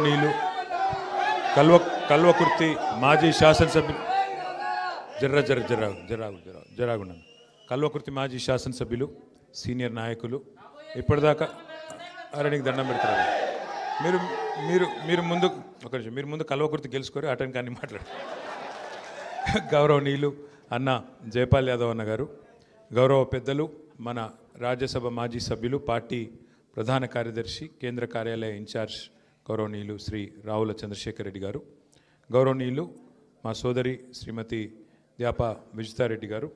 నీళ్ళు కల్వకుర్తి మాజీ శాసనసభ్యులు జరాగుండను కల్వకుర్తి మాజీ శాసనసభ్యులు సీనియర్ నాయకులు ఇప్పటిదాకా అరణికి దండం పెడతారు. మీరు మీరు మీరు ముందు ఒక నిమిషం, మీరు ముందు కల్వకుర్తి గెలుచుకోరు అటెండ్ కానీ మాట్లాడు. గౌరవనీయులు అన్న జయపాల్ యాదవ్ అన్న గారు, గౌరవ పెద్దలు మన రాజ్యసభ మాజీ సభ్యులు, పార్టీ ప్రధాన కార్యదర్శి, కేంద్ర కార్యాలయ ఇన్ఛార్జ్ గౌరవనీయులు శ్రీ రావుల చంద్రశేఖర్ రెడ్డి గారు, గౌరవనీయులు మా సోదరి శ్రీమతి ద్యాప విజితారెడ్డి గారు,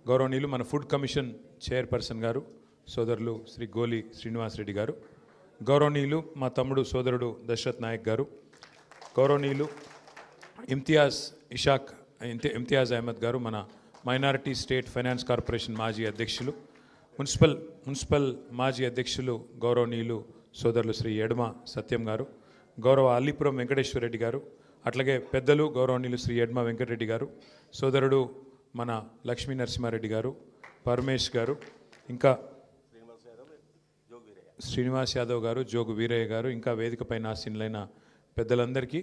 గౌరవనీయులు మన ఫుడ్ కమిషన్ చైర్పర్సన్ గారు సోదరులు శ్రీ గోలి శ్రీనివాసరెడ్డి గారు, గౌరవనీయులు మా తమ్ముడు సోదరుడు దశరథ్ నాయక్ గారు, గౌరవనీయులు ఇమ్తియాజ్ అహ్మద్ గారు మన మైనారిటీ స్టేట్ ఫైనాన్స్ కార్పొరేషన్ మాజీ అధ్యక్షులు, మున్సిపల్ మాజీ అధ్యక్షులు గౌరవనీయులు సోదరులు శ్రీ ఎడమ సత్యం గారు, గౌరవ అల్లిపురం వెంకటేశ్వర రెడ్డి గారు, అట్లాగే పెద్దలు గౌరవనీయులు శ్రీ ఎడమ వెంకటరెడ్డి గారు, సోదరుడు మన లక్ష్మీ నరసింహారెడ్డి గారు, పరమేష్ గారు, ఇంకా శ్రీనివాస్ యాదవ్ గారు, జోగు వీరయ్య గారు, ఇంకా వేదిక పైన ఆసీనులైన పెద్దలందరికీ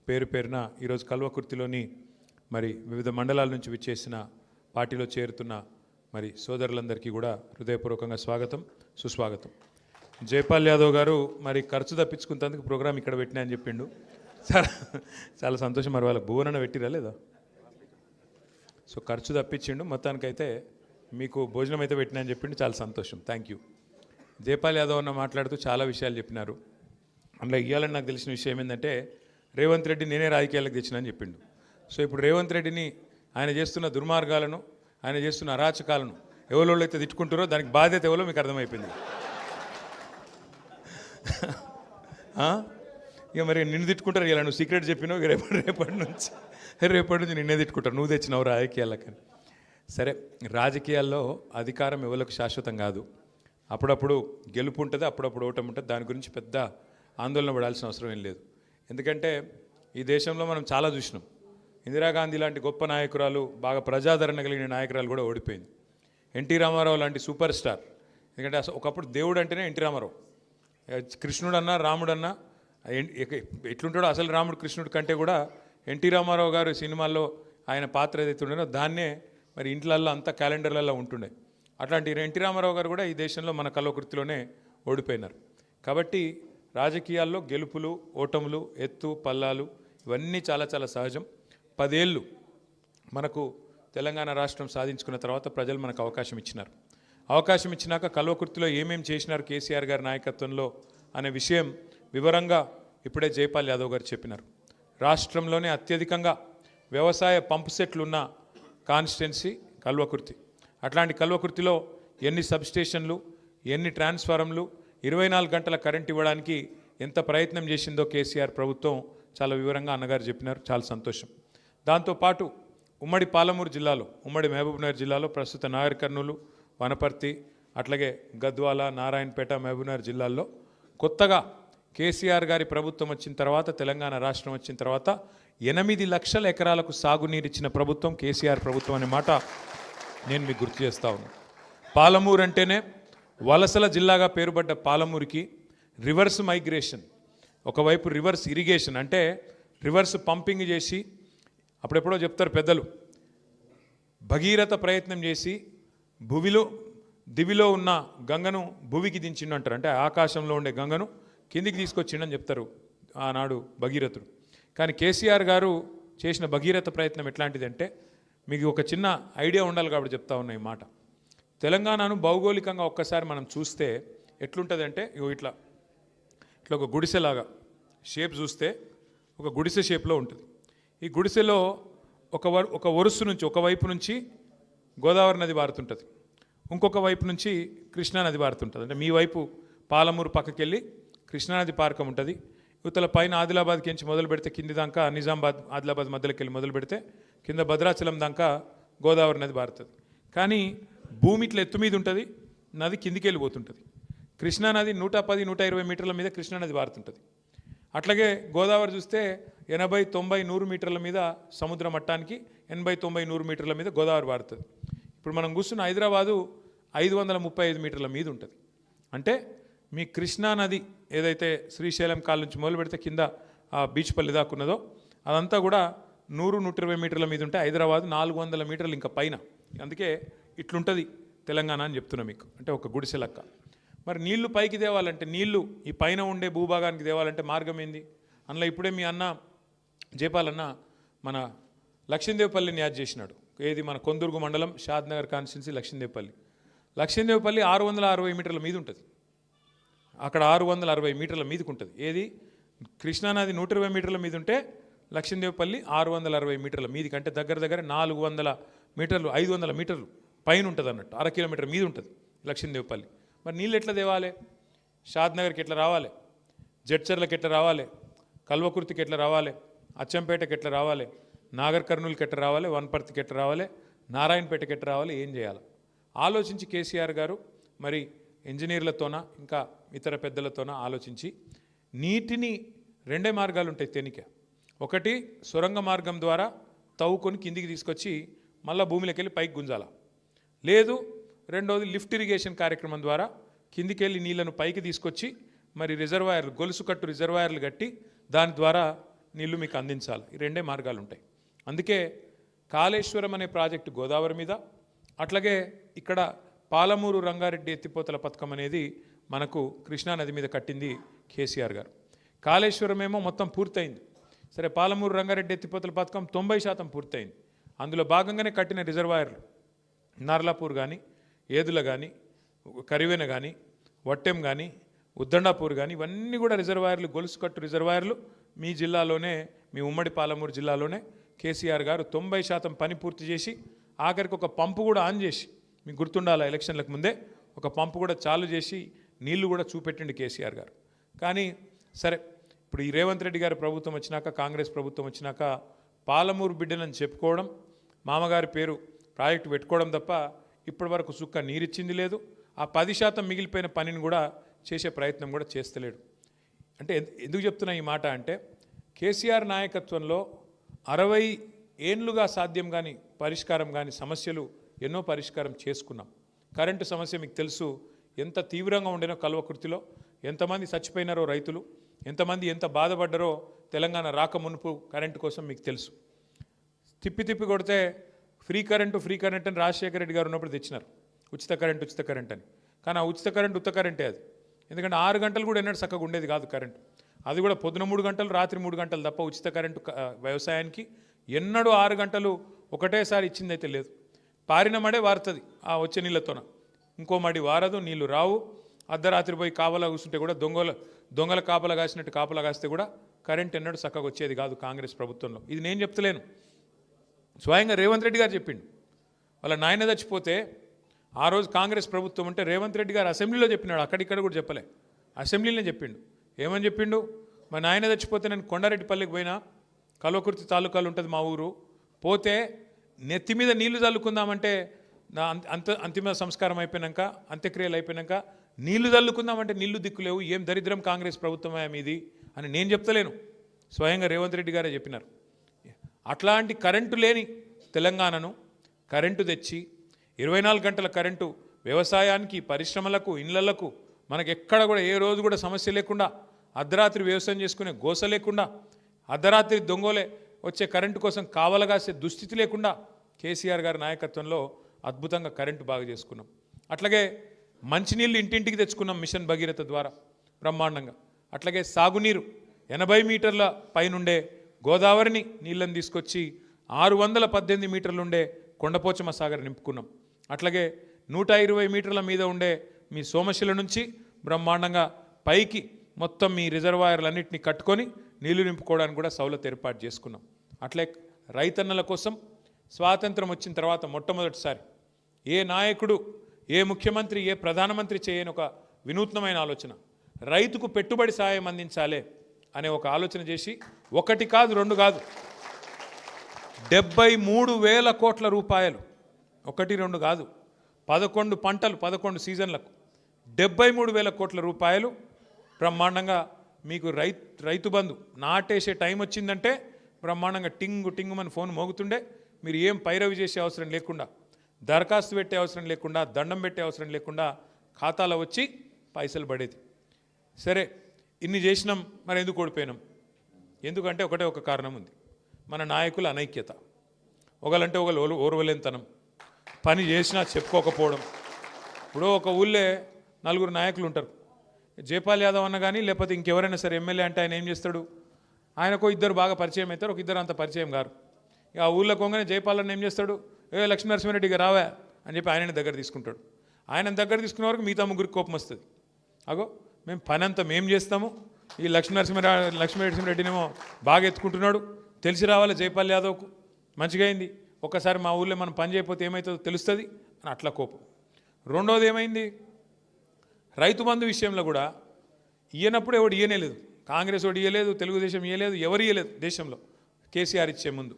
పేరు పేరున ఈరోజు కల్వకుర్తిలోని మరి వివిధ మండలాల నుంచి విచ్చేసిన పార్టీలో చేరుతున్న మరి సోదరులందరికీ కూడా హృదయపూర్వకంగా స్వాగతం, సుస్వాగతం. జయపాల్ యాదవ్ గారు మరి ఖర్చు తప్పించుకున్నందుకు ప్రోగ్రాం ఇక్కడ పెట్టినా అని చెప్పిండు. చాలా సంతోషం. మరి వాళ్ళకి భువనన పెట్టిరా లేదా? సో ఖర్చు తప్పించిండు, మొత్తానికైతే మీకు భోజనం అయితే పెట్టినా అని చెప్పిండు. చాలా సంతోషం, థ్యాంక్ యూ. జయపాల్ యాదవ్ అన్న మాట్లాడుతూ చాలా విషయాలు చెప్పినారు. అందులో ఇవ్వాలని నాకు తెలిసిన విషయం ఏంటంటే రేవంత్ రెడ్డి నేనే రాజకీయాలకు తెచ్చినా అని చెప్పిండు. సో ఇప్పుడు రేవంత్ రెడ్డిని ఆయన చేస్తున్న దుర్మార్గాలను, ఆయన చేస్తున్న అరాచకాలను ఎవరోళ్ళు అయితే తిట్టుకుంటారో దానికి బాధ్యత ఎవరో మీకు అర్థమైపోయింది. ఇక మరి నిన్ను తిట్టుకుంటారు. ఇలా నువ్వు సీక్రెట్ చెప్పినావు, రేపటి నుంచి నిన్నే తిట్టుకుంటారు, నువ్వు తెచ్చినావు రాజకీయాలకని. సరే, రాజకీయాల్లో అధికారం ఎవరికి శాశ్వతం కాదు. అప్పుడప్పుడు గెలుపు ఉంటుంది, అప్పుడప్పుడు ఓటమి ఉంటుంది. దాని గురించి పెద్ద ఆందోళన పడాల్సిన అవసరం ఏం లేదు. ఎందుకంటే ఈ దేశంలో మనం చాలా చూసినాం. ఇందిరాగాంధీ లాంటి గొప్ప నాయకురాలు, బాగా ప్రజాదరణ కలిగిన నాయకురాలు కూడా ఓడిపోయింది. ఎన్టీ రామారావు లాంటి సూపర్ స్టార్, ఎందుకంటే అసలు ఒకప్పుడు దేవుడు అంటేనే ఎన్టీ రామారావు. కృష్ణుడన్నా రాముడన్నా ఎట్లుంటాడో అసలు రాముడు కృష్ణుడి కంటే కూడా ఎన్టీ రామారావు గారు సినిమాల్లో ఆయన పాత్ర ఏదైతే ఉండేనో దాన్నే మరి ఇంట్లల్లో అంతా క్యాలెండర్లలో ఉంటుండే. అట్లాంటి ఎన్టీ రామారావు గారు కూడా ఈ దేశంలో మన కల్వకుర్తిలోనే ఓడిపోయినారు. కాబట్టి రాజకీయాల్లో గెలుపులు ఓటములు, ఎత్తు పల్లాలు ఇవన్నీ చాలా చాలా సహజం. 10 ఏళ్ళు మనకు తెలంగాణ రాష్ట్రం సాధించుకున్న తర్వాత ప్రజలు మనకు అవకాశం ఇచ్చినారు. అవకాశం ఇచ్చినాక కల్వకుర్తిలో ఏమేమి చేసినారు కేసీఆర్ గారి నాయకత్వంలో అనే విషయం వివరంగా ఇప్పుడే జయపాల్ యాదవ్ గారు చెప్పినారు. రాష్ట్రంలోనే అత్యధికంగా వ్యవసాయ పంపు సెట్లు ఉన్న కాన్స్టిట్యున్సీ కల్వకుర్తి. అట్లాంటి కల్వకుర్తిలో ఎన్ని సబ్స్టేషన్లు, ఎన్ని ట్రాన్స్ఫారంలు, 24 గంటల కరెంట్ ఇవ్వడానికి ఎంత ప్రయత్నం చేసిందో కేసీఆర్ ప్రభుత్వం చాలా వివరంగా అన్నగారు చెప్పినారు. చాలా సంతోషం. దాంతోపాటు ఉమ్మడి పాలమూరు జిల్లాలో, ఉమ్మడి మహబూబ్నగర్ జిల్లాలో ప్రస్తుత నాగర్ కర్నూలు, వనపర్తి, అట్లాగే గద్వాల, నారాయణపేట, మహబూబ్నగర్ జిల్లాల్లో కొత్తగా కేసీఆర్ గారి ప్రభుత్వం వచ్చిన తర్వాత, తెలంగాణ రాష్ట్రం వచ్చిన తర్వాత 8 లక్షల ఎకరాలకు సాగునీరు ఇచ్చిన ప్రభుత్వం కేసీఆర్ ప్రభుత్వం అనే మాట నేను మీకు గుర్తు చేస్తా ఉన్నాను. పాలమూరు అంటేనే వలసల జిల్లాగా పేరుపడ్డ పాలమూరుకి రివర్స్ మైగ్రేషన్, ఒకవైపు రివర్స్ ఇరిగేషన్ అంటే రివర్స్ పంపింగ్ చేసి, అప్పుడెప్పుడో చెప్తారు పెద్దలు, భగీరథ ప్రయత్నం చేసి దివిలో ఉన్న గంగను భువికి దించిండు అంటారు. అంటే ఆకాశంలో ఉండే గంగను కిందికి తీసుకొచ్చిండని చెప్తారు ఆనాడు భగీరథుడు. కానీ కేసీఆర్ గారు చేసిన భగీరథ ప్రయత్నం ఎట్లాంటిదంటే, మీకు ఒక చిన్న ఐడియా ఉండాలి కాబట్టి చెప్తా ఉన్నా ఈ మాట. తెలంగాణను భౌగోళికంగా ఒక్కసారి మనం చూస్తే ఎట్లుంటుందంటే, ఇట్లా ఒక గుడిసెలాగా షేప్ చూస్తే ఒక గుడిసె షేప్లో ఉంటుంది. ఈ గుడిసెలో ఒక వరుస నుంచి, ఒకవైపు నుంచి గోదావరి నది పారుతుంటుంది, ఇంకొక వైపు నుంచి కృష్ణానది పారుతుంటుంది. అంటే మీ వైపు పాలమూరు పక్కకెళ్ళి కృష్ణానది పార్కం ఉంటుంది, యువతల పైన ఆదిలాబాద్కి ఎంచి మొదలు పెడితే కింది దాకా నిజామాబాద్ ఆదిలాబాద్ మధ్యలోకి వెళ్ళి మొదలు పెడితే కింద భద్రాచలం దాకా గోదావరి నది పారుతుంది. కానీ భూమి ఇట్లా ఎత్తు మీద ఉంటుంది, నది కిందికి వెళ్ళిపోతుంటుంది. కృష్ణానది 110, 120 మీటర్ల మీద కృష్ణానది పారుతుంటుంది. అట్లాగే గోదావరి చూస్తే 80, 90, 100 మీటర్ల మీద సముద్ర మట్టానికి 80, 90, 100 మీటర్ల మీద గోదావరి పారుతుంది. ఇప్పుడు మనం కూర్చున్న హైదరాబాదు 535 మీటర్ల మీద ఉంటుంది. అంటే మీ కృష్ణా నది ఏదైతే శ్రీశైలం కాల నుంచి మొదలు పెడితే కింద ఆ బీచ్ పల్లి దాకా ఉన్నదో అదంతా కూడా 100-120 మీటర్ల మీద ఉంటే హైదరాబాద్ 400 మీటర్లు ఇంకా పైన. అందుకే ఇట్లుంటుంది తెలంగాణ అని చెప్తున్నా మీకు, అంటే ఒక గుడిసె లెక్క. మరి నీళ్లు పైకి తేవాలంటే, నీళ్లు ఈ పైన ఉండే భూభాగానికి తేవాలంటే మార్గం ఏంది? అందులో ఇప్పుడే మీ అన్న జయపాలన్న మన లక్ష్మీదేవిపల్లిని యాడ్ చేసినాడు. ఏది మన కొందుర్గు మండలం షాద్నగర్ కాన్స్టిట్యున్సీ లక్ష్మీదేవిపల్లి. లక్ష్మీదేవిపల్లి 660 మీటర్ల మీద ఉంటుంది. అక్కడ 660 మీటర్ల మీదకి ఉంటుంది. ఏది కృష్ణానది 120 మీటర్ల మీద ఉంటే లక్ష్మీదేవిపల్లి 660 మీటర్ల మీదికి, అంటే దగ్గర దగ్గర 400 మీటర్లు 500 మీటర్లు పైన ఉంటుంది అన్నట్టు. 1/2 కిలోమీటర్ మీద ఉంటుంది లక్ష్మీదేవిపల్లి. మరి నీళ్ళు ఎట్లా తేవాలి? షాద్నగర్కి ఎట్లా రావాలి, జడ్చర్లకి ఎట్లా రావాలి, కల్వకుర్తికి ఎట్లా రావాలి, అచ్చంపేటకి ఎట్లా రావాలి, నాగర్ కర్నూలుకి ఎట్లా రావాలి, వనపర్తికి ఎట్లా రావాలి, నారాయణపేటకి ఎట్లా రావాలి, ఏం చేయాలి ఆలోచించి కేసీఆర్ గారు మరి ఇంజనీర్లతోన ఇంకా ఇతర పెద్దలతోన ఆలోచించి నీటిని 2 మార్గాలు ఉంటాయి తెనిక. ఒకటి సొరంగ మార్గం ద్వారా తవ్వుకొని కిందికి తీసుకొచ్చి మళ్ళీ భూమిలోకి వెళ్ళి పైకి గుంజాల. లేదు రెండోది లిఫ్ట్ ఇరిగేషన్ కార్యక్రమం ద్వారా కిందికి వెళ్ళి నీళ్లను పైకి తీసుకొచ్చి మరి రిజర్వాయర్లు, గొలుసు కట్టు రిజర్వాయర్లు కట్టి దాని ద్వారా నీళ్లు మీకు అందించాలి. ఈ 2 మార్గాలు ఉంటాయి. అందుకే కాళేశ్వరం అనే ప్రాజెక్టు గోదావరి మీద, అట్లాగే ఇక్కడ పాలమూరు రంగారెడ్డి ఎత్తిపోతల పథకం అనేది మనకు కృష్ణానది మీద కట్టింది కేసీఆర్ గారు. కాళేశ్వరం ఏమో మొత్తం పూర్తయింది. సరే, పాలమూరు రంగారెడ్డి ఎత్తిపోతల పథకం 90% పూర్తయింది. అందులో భాగంగానే కట్టిన రిజర్వాయర్లు నార్లాపూర్ కానీ, ఏదుల కానీ, కరివెన కానీ, వట్టెం కానీ, ఉద్దండాపూర్ కానీ, ఇవన్నీ కూడా రిజర్వాయర్లు, గొలుసు కట్టు రిజర్వాయర్లు మీ జిల్లాలోనే, మీ ఉమ్మడి పాలమూరు జిల్లాలోనే కేసీఆర్ గారు 90% పని పూర్తి చేసి ఆఖరికి ఒక పంపు కూడా ఆన్ చేసి, మీకు గుర్తుండాల ఎలక్షన్లకు ముందే ఒక పంపు కూడా చాలు చేసి నీళ్లు కూడా చూపెట్టిండు కేసీఆర్ గారు. కానీ సరే, ఇప్పుడు ఈ రేవంత్ రెడ్డి గారి ప్రభుత్వం వచ్చినాక, కాంగ్రెస్ ప్రభుత్వం వచ్చినాక పాలమూరు బిడ్డలని చెప్పుకోవడం, మామగారి పేరు ప్రాజెక్టు పెట్టుకోవడం తప్ప ఇప్పటి వరకు సుక్క నీరిచ్చింది లేదు. ఆ 10% మిగిలిపోయిన పనిని కూడా చేసే ప్రయత్నం కూడా చేస్తలేడు. అంటే ఎందుకు చెప్తున్నా ఈ మాట అంటే, కేసీఆర్ నాయకత్వంలో 60 ఏళ్లుగా సాధ్యం కానీ పరిష్కారం కానీ సమస్యలు ఎన్నో పరిష్కారం చేసుకున్నాం. కరెంటు సమస్య మీకు తెలుసు ఎంత తీవ్రంగా ఉండేనో. కల్వకుర్తిలో ఎంతమంది చచ్చిపోయినారో రైతులు, ఎంతమంది ఎంత బాధపడ్డారో తెలంగాణ రాక మునుపు కరెంటు కోసం మీకు తెలుసు. తిప్పి కొడితే ఫ్రీ కరెంట్ అని రాజశేఖర రెడ్డి గారు ఉన్నప్పుడు తెచ్చినారు, ఉచిత కరెంట్ అని. కానీ ఆ ఉచిత కరెంట్ ఉత్త కరెంటే అది. ఎందుకంటే 6 గంటలు కూడా ఎన్నడూ చక్కగా ఉండేది కాదు కరెంటు. అది కూడా పొద్దున 3 గంటలు, రాత్రి 3 గంటలు తప్ప ఉచిత కరెంటు వ్యవసాయానికి ఎన్నడూ 6 గంటలు ఒకటేసారి ఇచ్చిందైతే లేదు. పారిన మడే వారుతుంది ఆ వచ్చే నీళ్ళతోన, ఇంకో మడి వారదు, నీళ్లు రావు. అర్ధరాత్రి పోయి కాపలా కూర్చుంటే కూడా దొంగల కాపలా కాసినట్టు కాపలా కాస్తే కూడా కరెంట్ ఎన్నడూ చక్కగా వచ్చేది కాదు కాంగ్రెస్ ప్రభుత్వంలో. ఇది నేను చెప్తలేను, స్వయంగా రేవంత్ రెడ్డి గారు చెప్పిండు. వాళ్ళ నాయన చచ్చిపోతే ఆ రోజు కాంగ్రెస్ ప్రభుత్వం ఉంటే రేవంత్ రెడ్డి గారు అసెంబ్లీలో చెప్పినాడు, అక్కడిక్కడ కూడా చెప్పలే, అసెంబ్లీలోనే చెప్పిండు. ఏమని చెప్పిండు? మా నాయన చచ్చిపోతే నేను కొండారెడ్డిపల్లికి పోయినా, కల్వకుర్తి తాలూకాలు ఉంటుంది మా ఊరు, పోతే నెత్తి మీద నీళ్లు చల్లుకుందామంటే నా అంతిమ సంస్కారం అయిపోయినాక, అంత్యక్రియలు అయిపోయినాక నీళ్లు చల్లుకుందామంటే నీళ్లు దిక్కులేవు, ఏం దరిద్రం కాంగ్రెస్ ప్రభుత్వమే మీది అని నేను చెప్తలేను, స్వయంగా రేవంత్ రెడ్డి గారే చెప్పినారు. అట్లాంటి కరెంటు లేని తెలంగాణను కరెంటు తెచ్చి 24 గంటల కరెంటు వ్యవసాయానికి, పరిశ్రమలకు, ఇళ్లకు, మనకు ఎక్కడ కూడా ఏ రోజు కూడా సమస్య లేకుండా, అర్ధరాత్రి వ్యవసాయం చేసుకునే గోస లేకుండా, అర్ధరాత్రి దొంగలే వచ్చే కరెంటు కోసం కావలగాసే దుస్థితి లేకుండా కేసీఆర్ గారి నాయకత్వంలో అద్భుతంగా కరెంటు బాగా చేసుకున్నాం. అట్లాగే మంచినీళ్ళు ఇంటింటికి తెచ్చుకున్నాం మిషన్ భగీరథ ద్వారా బ్రహ్మాండంగా. అట్లాగే సాగునీరు 80 మీటర్ల పైనుండే గోదావరిని నీళ్ళని తీసుకొచ్చి 618 మీటర్లుండే కొండపోచమ్మ సాగర్ నింపుకున్నాం. అట్లాగే 120 మీటర్ల మీద ఉండే మీ సోమశిల నుంచి బ్రహ్మాండంగా పైకి మొత్తం మీ రిజర్వాయర్లన్నింటినీ కట్టుకొని నీళ్లు నింపుకోవడానికి కూడా సౌలత్ ఏర్పాటు చేసుకున్నాం. అట్లే రైతన్నల కోసం స్వాతంత్రం వచ్చిన తర్వాత మొట్టమొదటిసారి ఏ నాయకుడు, ఏ ముఖ్యమంత్రి, ఏ ప్రధానమంత్రి చేయని ఒక వినూత్నమైన ఆలోచన, రైతుకు పెట్టుబడి సాయం అందించాలి అనే ఒక ఆలోచన చేసి 1 కాదు 2 కాదు 73,000 కోట్ల రూపాయలు, 1 2 కాదు 11 పంటలు 11 సీజన్లకు 73,000 కోట్ల రూపాయలు బ్రహ్మాండంగా మీకు రైతు బంధు నాటేసే టైం వచ్చిందంటే బ్రహ్మాండంగా టింగు మన ఫోన్ మోగుతుండే, మీరు ఏం పైరవి చేసే అవసరం లేకుండా, దరఖాస్తు పెట్టే అవసరం లేకుండా, దండం పెట్టే అవసరం లేకుండా ఖాతాలో వచ్చి పైసలు పడేది. సరే ఇన్ని చేసినాం, మరి ఎందుకు ఓడిపోయినాం? ఎందుకంటే ఒకటే ఒక కారణం ఉంది, మన నాయకుల అనైక్యత. ఒకళ్ళంటే ఒకళ్ళు ఓర్వలేనితనం, పని చేసినా చెప్పుకోకపోవడం. ఇప్పుడు ఒక ఊళ్ళే నలుగురు నాయకులు ఉంటారు, జైపాల్ యాదవ్ అన్న కానీ లేకపోతే ఇంకెవరైనా సరే ఎమ్మెల్యే అంటే ఆయన ఏం చేస్తాడు, ఆయనకు ఇద్దరు బాగా పరిచయం అవుతారు, ఒక ఇద్దరు అంత పరిచయం గారు. ఇక ఆ ఊళ్ళో కొంగనే జైపాల్ అన్న ఏం చేస్తాడు, లక్ష్మీనరసింహారెడ్డిగా రావా అని చెప్పి ఆయనని దగ్గర తీసుకుంటాడు. ఆయన దగ్గర తీసుకునే వరకు మిగతా ముగ్గురికి కోపం వస్తుంది. అగో మేము పని అంతా మేము చేస్తాము, ఈ లక్ష్మీనరసింహారెడ్డినేమో బాగా ఎత్తుకుంటున్నాడు, తెలిసి రావాలి జైపాల్ యాదవ్కు, మంచిగా అయింది, ఒక్కసారి మా ఊళ్ళో మనం పని చేయకపోతే ఏమవుతుందో తెలుస్తుంది అని అట్లా కోపం. రెండోది ఏమైంది, రైతు బంధు విషయంలో కూడా ఇయ్యనప్పుడు ఎవడు ఇయ్యనే లేదు, కాంగ్రెస్ వాడు ఇయ్యలేదు, తెలుగుదేశం ఇయ్యలేదు, ఎవరు ఇయ్యలేదు దేశంలో కేసీఆర్ ఇచ్చే ముందు.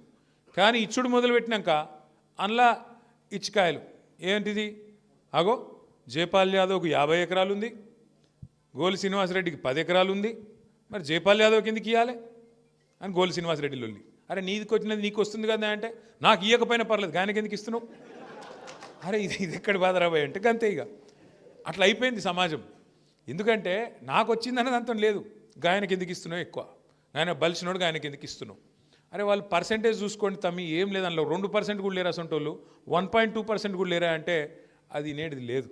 కానీ ఇచ్చుడు మొదలుపెట్టినాక అందులో ఇచ్చికాయలు ఏంటిది, అగో జైపాల్ యాదవ్కు 50 ఎకరాలు ఉంది, గోలి శ్రీనివాసరెడ్డికి 10 ఎకరాలు ఉంది, మరి జైపాల్ యాదవ్కి ఎందుకు ఇవ్వాలి అని గోలి శ్రీనివాసరెడ్డి లొల్లి. అరే నీకు వచ్చినది నీకు వస్తుంది కదా అంటే, నాకు ఇవ్వకపోయినా పర్లేదు ఆయనకి ఎందుకు ఇస్తున్నావు? అరే ఇది ఎక్కడి బాధ రాబోయే అంటే అంతే. ఇక అట్లా అయిపోయింది సమాజం. ఎందుకంటే నాకు వచ్చిందన్నది అంత లేదు, గాయనకి ఎందుకు ఇస్తున్నావు ఎక్కువ, ఆయన బలిసినోడు ఆయనకి ఎందుకు ఇస్తున్నావు? అరే వాళ్ళు పర్సెంటేజ్ చూసుకోండి తమ్మి, ఏం లేదు అందులో 2% కూడా లేరా అసంటోళ్ళు, 1.2% కూడా లేరా అంటే అది నేటిది లేదు.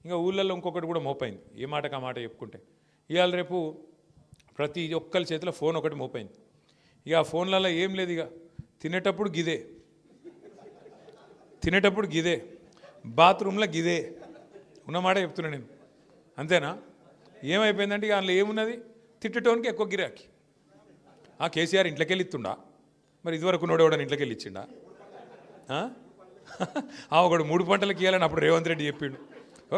ఇంకా ఊళ్ళల్లో ఇంకొకటి కూడా మోపైంది, ఏ మాటకు ఆ మాట చెప్పుకుంటే. ఇవాళ రేపు ప్రతి ఒక్కరి చేతిలో ఫోన్ ఒకటి మోపైంది. ఇక ఆ ఫోన్లలో ఏం లేదు, ఇక తినేటప్పుడు గిదే, బాత్రూంలో గిదే, ఉన్నమాట చెప్తున్నా నేను, అంతేనా? ఏమైపోయిందంటే ఇక అందులో ఏమున్నది, తిట్టటోనికి ఎక్కువ గిరాకీ. ఆ కేసీఆర్ ఇంట్లోకి వెళ్ళి ఇస్తుండా, మరి ఇదివరకు నోడేవాడని ఇంట్లోకి వెళ్ళి ఇచ్చిండా? ఒకడు 3 పంటలకు ఇవ్వాలని అప్పుడు రేవంత్ రెడ్డి చెప్పిండు,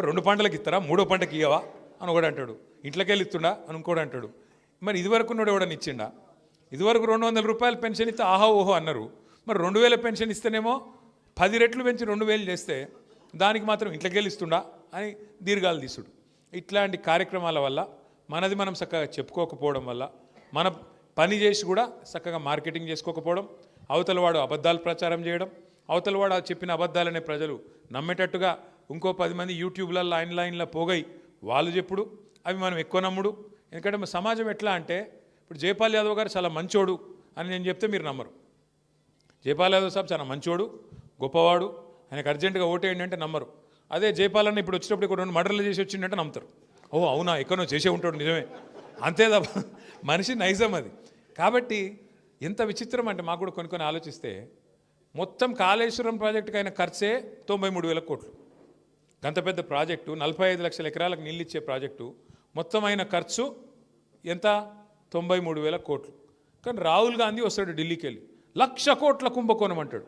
2 పంటలకు ఇస్తారా 3వ పంటకి ఇవ్వవా అని ఒకడు అంటాడు, ఇంట్లోకి వెళ్ళి ఇస్తుండా అని ఇంకోటి అంటాడు. మరి ఇదివరకు నోడేవాడని ఇచ్చిండా? ఇదివరకు 200 రూపాయలు పెన్షన్ ఇస్తే ఆహా ఓహో అన్నారు, మరి 2000 పెన్షన్ ఇస్తేనేమో 10 రెట్లు పెంచి 2000 చేస్తే దానికి మాత్రం ఇంట్లోకి వెళ్ళి ఇస్తుండా అని దీర్ఘాలు తీసుడు. ఇట్లాంటి కార్యక్రమాల వల్ల మనది మనం చక్కగా చెప్పుకోకపోవడం వల్ల, మన పని చేసి కూడా చక్కగా మార్కెటింగ్ చేసుకోకపోవడం, అవతలవాడు అబద్ధాలు ప్రచారం చేయడం, అవతలవాడు చెప్పిన అబద్ధాలనే ప్రజలు నమ్మేటట్టుగా ఇంకో 10 మంది యూట్యూబ్లలో లైన్లో పోగై వాళ్ళు చెప్పుడు, అవి మనం ఎక్కువ నమ్ముడు. ఎందుకంటే మన సమాజం ఎట్లా అంటే, ఇప్పుడు జైపాల్ యాదవ్ గారు చాలా మంచోడు అని నేను చెప్తే మీరు నమ్మరు. జైపాల్ యాదవ్ సాబ్ చాలా మంచోడు, గొప్పవాడు, ఆయనకు అర్జెంటుగా ఓటేయండి అంటే నమ్మరు. అదే జైపాల్ అన్న ఇప్పుడు వచ్చేటప్పుడు ఇక్కడ 2 మర్డర్లు చేసి వచ్చిందంటే నమ్ముతారు. ఓ అవునా, ఎక్కడో చేసే ఉంటాడు, నిజమే, అంతే తప్ప మనిషి నైజం అది. కాబట్టి ఎంత విచిత్రం అంటే, మాకు కూడా కొన్ని ఆలోచిస్తే మొత్తం కాళేశ్వరం ప్రాజెక్టుకి అయిన ఖర్చే 93,000 కోట్లు. అంత పెద్ద ప్రాజెక్టు, 45 లక్షల ఎకరాలకు నీళ్ళు ఇచ్చే ప్రాజెక్టు, మొత్తం అయిన ఖర్చు ఎంత? 93,000 కోట్లు. కానీ రాహుల్ గాంధీ వస్తాడు ఢిల్లీకి వెళ్ళి 1,00,000 కోట్ల కుంభకోణం అంటాడు.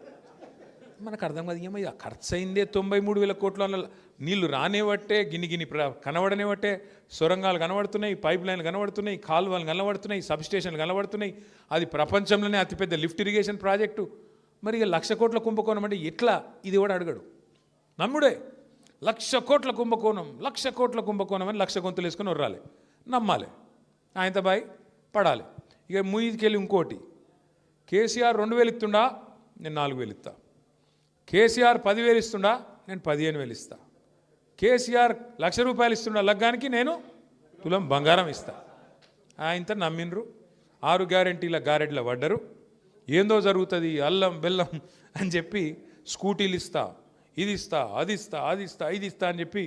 మనకు అర్థం కాదు, ఏమయ్యా ఖర్చు అయిందే 93,000 కోట్లు, అన్న నీళ్లు రానేవట్టే, గిని కనబడనేవట్టే, సొరంగాలు కనబడుతున్నాయి, పైప్ లైన్లు కనబడుతున్నాయి, కాలువలు కనబడుతున్నాయి, సబ్స్టేషన్లు కనబడుతున్నాయి, అది ప్రపంచంలోనే అతిపెద్ద లిఫ్ట్ ఇరిగేషన్ ప్రాజెక్టు. మరి ఇక 1,00,000 కోట్ల కుంభకోణం అంటే ఎట్లా? ఇది కూడా అడగడు, నమ్ముడే. 1,00,000 కోట్ల కుంభకోణం, 1,00,000 కోట్ల కుంభకోణం అని 1,00,000 గొంతులు వేసుకొని ఉర్రాలి, నమ్మాలి, ఆయనతో బాయ్ పడాలి. ఇక మూయిదికెళ్ళి ఇంకోటి, కేసీఆర్ 2,000 ఇస్తుండా, నేను 4,000 ఇస్తా. కేసీఆర్ 10,000 ఇస్తుండా, నేను 15,000 ఇస్తా. కేసీఆర్ 1,00,000 రూపాయలు ఇస్తుండా లగ్గానికి, నేను తులం బంగారం ఇస్తా. ఆయనతో నమ్మినరు, 6 గ్యారెంటీల గారెడ్ల పడ్డరు. ఏందో జరుగుతుంది అల్లం బెల్లం అని చెప్పి స్కూటీలు ఇస్తా, ఇది ఇస్తా, అది ఇస్తా, అది ఇస్తా, ఇది ఇస్తా అని చెప్పి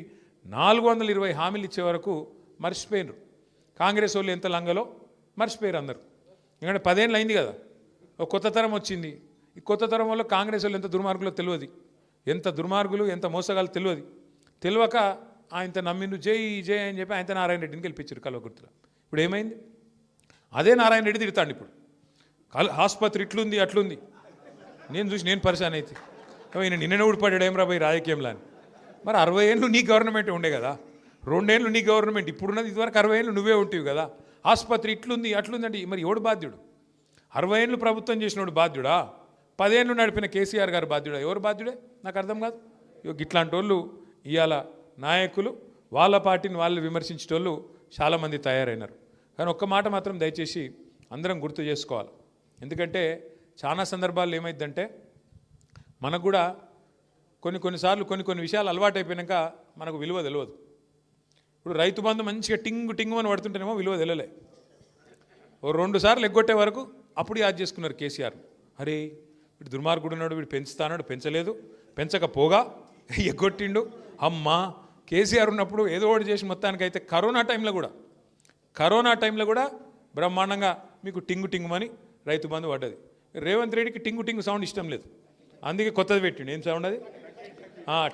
420 హామీలు ఇచ్చే వరకు మర్చిపోయినరు. కాంగ్రెస్ వాళ్ళు ఎంత లంగలో మర్చిపోయారు అందరు. ఎందుకంటే 10 ఏళ్ళు అయింది కదా, ఒక కొత్త తరం వచ్చింది. ఈ కొత్త తరం వల్ల కాంగ్రెస్ వాళ్ళు ఎంత దుర్మార్గులో తెలియదు, ఎంత దుర్మార్గులు ఎంత మోసగాలు తెలియక ఆయనతో నమ్మిండు, జై జై అని చెప్పి ఆయనతో నారాయణ రెడ్డిని గెలిపించారు కల్వకుర్తిలో. ఇప్పుడు ఏమైంది? అదే నారాయణ రెడ్డి తిడతాడు ఇప్పుడు, ఆసుపత్రి ఇట్లుంది అట్లుంది. నేను చూసి నేను పరిశాన్ అయితే, ఈయన నిన్ననే ఊడిపడ్డాడు ఏం రాబోయే రాజకీయంలో అని. మరి 60 ఏళ్ళు నీ గవర్నమెంట్ ఉండే కదా, 2 ఏళ్ళు నీ గవర్నమెంట్, ఇప్పుడున్నది ఇదివరకు 60 ఏళ్ళు నువ్వే ఉంటావు కదా. ఆసుపత్రి ఇట్లుంది అట్లుంది అంటే మరి ఎవడు బాధ్యుడు? 60 ఏళ్ళు ప్రభుత్వం చేసినోడు బాధ్యుడా? 10 ఏళ్ళు నడిపిన కేసీఆర్ గారు బాధ్యుడా? ఎవరు బాధ్యుడే? నాకు అర్థం కాదు. ఇట్లాంటి వాళ్ళు ఇవాళ నాయకులు వాళ్ళ పార్టీని వాళ్ళు విమర్శించేటోళ్ళు చాలామంది తయారైనారు. కానీ ఒక్క మాట మాత్రం దయచేసి అందరం గుర్తు చేసుకోవాలి. ఎందుకంటే చాలా సందర్భాల్లో ఏమైందంటే, మనకు కూడా కొన్నిసార్లు కొన్ని విషయాలు అలవాటు అయిపోయాక మనకు విలువ తెలియదు. ఇప్పుడు రైతు బంధు మంచిగా టింగు టింగు అని పడుతుంటేనేమో విలువ తెలియలే. ఓ 2 సార్లు ఎగ్గొట్టే వరకు అప్పుడు యాద్ చేసుకున్నారు కేసీఆర్. అరే వీడు దుర్మార్గుడు ఉన్నాడు, వీడు పెంచుతానాడు, పెంచలేదు, పెంచకపోగా ఎగ్గొట్టిండు. అమ్మా కేసీఆర్ ఉన్నప్పుడు ఏదో ఒకటి చేసి మొత్తానికైతే కరోనా టైంలో కూడా బ్రహ్మాండంగా మీకు టింగు టింగుమని రైతు బంధు పడ్డది. రేవంత్ రెడ్డికి టింగు టింగు సౌండ్ ఇష్టం లేదు, అందుకే కొత్తది పెట్టిండు. ఏం సౌండ్ అది?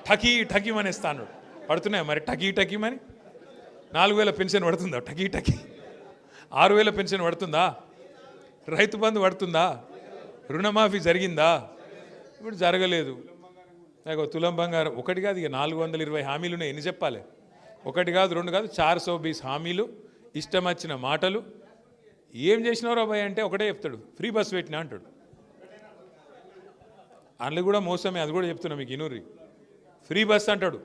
ఠకీ ఠకీమని ఇస్తాను. పడుతున్నాయి మరి టకీ టకీమని. 4000 పెన్షన్ పడుతుందా? టకీ టకీ. 6000 పెన్షన్ పడుతుందా? రైతు బంధు పడుతుందా? రుణమాఫీ జరిగిందా? ఇప్పుడు జరగలేదు. తులం బంగారం ఒకటి కాదు, ఇక 420 హామీలు ఉన్నాయి. ఎన్ని చెప్పాలి? 1 కాదు 2 కాదు 420 హామీలు, ఇష్టం వచ్చిన మాటలు. ఏం చేసినారో అబ్బాయి అంటే ఒకటే చెప్తాడు, ఫ్రీ బస్ పెట్టినా అంటాడు. అందులో కూడా మోసమే, అది కూడా చెప్తున్నా మీకు ఇనూరి. ఫ్రీ బస్ అంటాడు.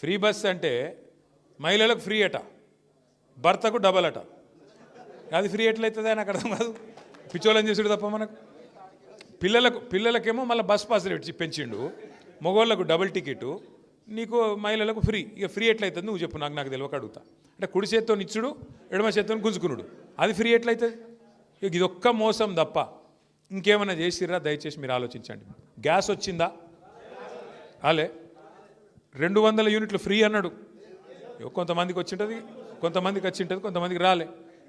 ఫ్రీ బస్ అంటే మహిళలకు ఫ్రీ అట, భర్తకు డబల్ అట. అది ఫ్రీ ఎట్లయితుంది అని అక్కడ అర్థం కాదు. పిచ్చోళ్ళని చేసుడు తప్ప మనకు. పిల్లలకేమో మళ్ళీ బస్ పాస్ రేట్ పెంచిండు, మగవాళ్ళకు డబుల్ టికెట్, నీకు మహిళలకు ఫ్రీ. ఇక ఫ్రీ ఎట్లయితుంది నువ్వు చెప్పు, నాకు తెలియక అడుగుతా. అంటే కుడి చేత్తో నిచ్చుడు, ఎడమ చేత్తో గుంజుకునుడు, అది ఫ్రీ ఎట్లయితుంది? ఇక ఇదొక్క మోసం తప్ప ఇంకేమైనా చేసిర్రా? దయచేసి మీరు ఆలోచించండి. గ్యాస్ వచ్చిందా? అలే 200 యూనిట్లు ఫ్రీ అన్నాడు. కొంతమందికి వచ్చింటుంది, కొంతమందికి రాలే.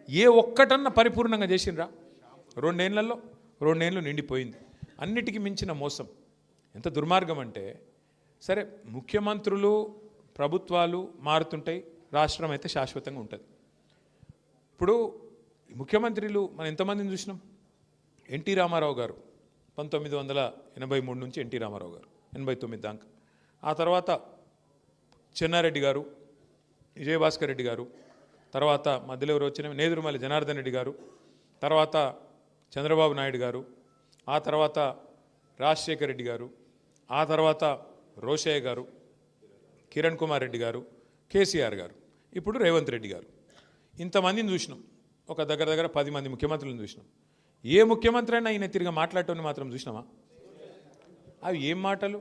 ఏ ఒక్కటన్నా పరిపూర్ణంగా చేసిండ్రా? 2 ఏళ్ళు నిండిపోయింది. అన్నిటికీ మించిన మోసం. ఎంత దుర్మార్గం అంటే, సరే ముఖ్యమంత్రులు ప్రభుత్వాలు మారుతుంటాయి, రాష్ట్రం అయితే శాశ్వతంగా ఉంటుంది. ఇప్పుడు ముఖ్యమంత్రులు మనం ఎంతమందిని చూసినాం? ఎన్టీ రామారావు గారు 1983 నుంచి ఎన్టీ రామారావు గారు 89 దాకా. ఆ తర్వాత చెన్నారెడ్డి గారు, విజయభాస్కర్ రెడ్డి గారు, తర్వాత మధ్యలో ఎవరు వచ్చిన నేదురుమల్లి జనార్దన్ రెడ్డి గారు, తర్వాత చంద్రబాబు నాయుడు గారు, ఆ తర్వాత రాజశేఖర్ రెడ్డి గారు, ఆ తర్వాత రోషయ్య గారు, కిరణ్ కుమార్ రెడ్డి గారు, కేసీఆర్ గారు, ఇప్పుడు రేవంత్ రెడ్డి గారు. ఇంతమందిని చూసినాం. ఒక దగ్గర 10 మంది ముఖ్యమంత్రులను చూసినాం. ఏ ముఖ్యమంత్రి అయినా ఈయన తిరిగి మాట్లాడటం మాత్రం చూసినామా? అవి ఏం మాటలు?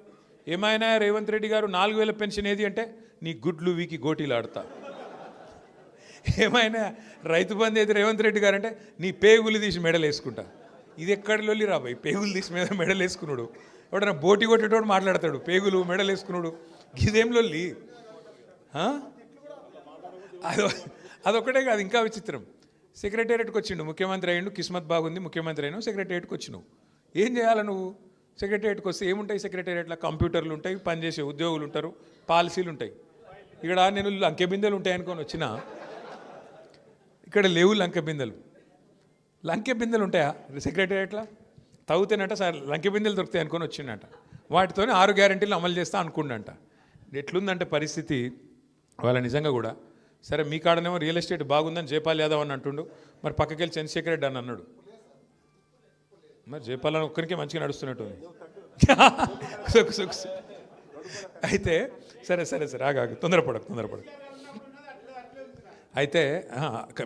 ఏమైనా రేవంత్ రెడ్డి గారు 4000 పెన్షన్ ఏది అంటే నీ గుడ్లు వీకి గోటీలు ఆడతా. ఏమైనా రైతు బంధు ఏది రేవంత్ రెడ్డి గారు అంటే నీ పేగులు తీసి మెడలు వేసుకుంటా. ఇది ఎక్కడి లొల్లి రాబాయి? పేగులు తీసి మెడలు వేసుకున్నాడు. ఎవడన్నా బోటి కొట్టేటోడు మాట్లాడతాడు, పేగులు మెడలు వేసుకున్నాడు. ఇదేం లొల్లి? అదొక్కటే కాదు, ఇంకా విచిత్రం. సెక్రటేరియట్కి వచ్చిండు, ముఖ్యమంత్రి అయ్యిండు, కిస్మత్ బాగుంది, ముఖ్యమంత్రి అయినావు, సెక్రటేరియట్కి వచ్చినావు. ఏం చేయాలి నువ్వు? సెక్రటేరియట్కి వస్తే ఏముంటాయి? సెక్రటేరియట్లో కంప్యూటర్లు ఉంటాయి, పనిచేసే ఉద్యోగులు ఉంటారు, పాలసీలు ఉంటాయి. ఇక్కడ నేను లంకె బిందెలు ఉంటాయి అనుకొని వచ్చినా, ఇక్కడ లేవు లంకె బిందెలు ఉంటాయా సెక్రటేరియట్లో? తవ్వుతేనట సార్ లంకె బిందెలు దొరుకుతాయి అనుకొని వచ్చిండట. వాటితోనే 6 గ్యారెంటీలు అమలు చేస్తా అనుకుండంట. ఎట్లుందంటే పరిస్థితి వాళ్ళ నిజంగా కూడా. సరే మీ కాడనేమో రియల్ ఎస్టేట్ బాగుందని జయపాల్ యాదవ్ అని అంటుండు, మరి పక్కకెళ్ళి చంద్రశేఖర్ రెడ్డి అని అన్నాడు. మరి జయపాల్ అని ఒక్కరికే మంచిగా నడుస్తున్నట్టు అయితే సరే ఆగాగు, తొందరపడకు. అయితే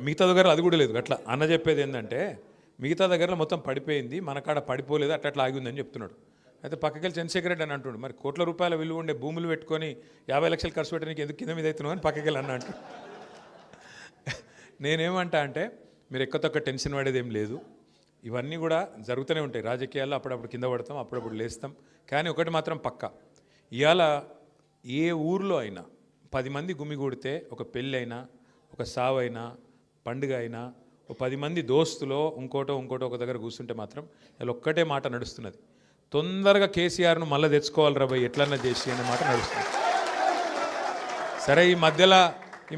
మిగతా దగ్గర అది కూడా లేదు. అట్లా అన్న చెప్పేది ఏంటంటే, మిగతా దగ్గర మొత్తం పడిపోయింది, మన కాడ పడిపోలేదు, అట్లా ఆగి ఉందని చెప్తున్నాడు. అయితే పక్కకెళ్ళి చంద్రశేఖర్ రెడ్డి అని అంటుండు, మరి కోట్ల రూపాయల విలువ ఉండే భూములు పెట్టుకొని 50 లక్షలు ఖర్చు పెట్టడానికి ఎందుకు కింద మీద అవుతున్నావు అని పక్కకెళ్ళి అన్న అంటు. నేనేమంటా అంటే, మీరు ఎక్కతొక్క టెన్షన్ పడేది ఏం లేదు. ఇవన్నీ కూడా జరుగుతూనే ఉంటాయి రాజకీయాల్లో. అప్పుడప్పుడు కింద పడతాం, అప్పుడప్పుడు లేస్తాం. కానీ ఒకటి మాత్రం పక్కా, ఇవాళ ఏ ఊర్లో అయినా 10 మంది గుమిగూడితే, ఒక పెళ్ళి అయినా, ఒక సావైనా, పండుగ అయినా, ఒక 10 మంది దోస్తులో ఇంకోటో ఒక దగ్గర కూర్చుంటే మాత్రం ఇలా ఒక్కటే మాట నడుస్తున్నది, తొందరగా కేసీఆర్ను మళ్ళీ తెచ్చుకోవాలి రాబోయ్ ఎట్లన్నా చేసి అనే మాట నడుస్తుంది. సరే ఈ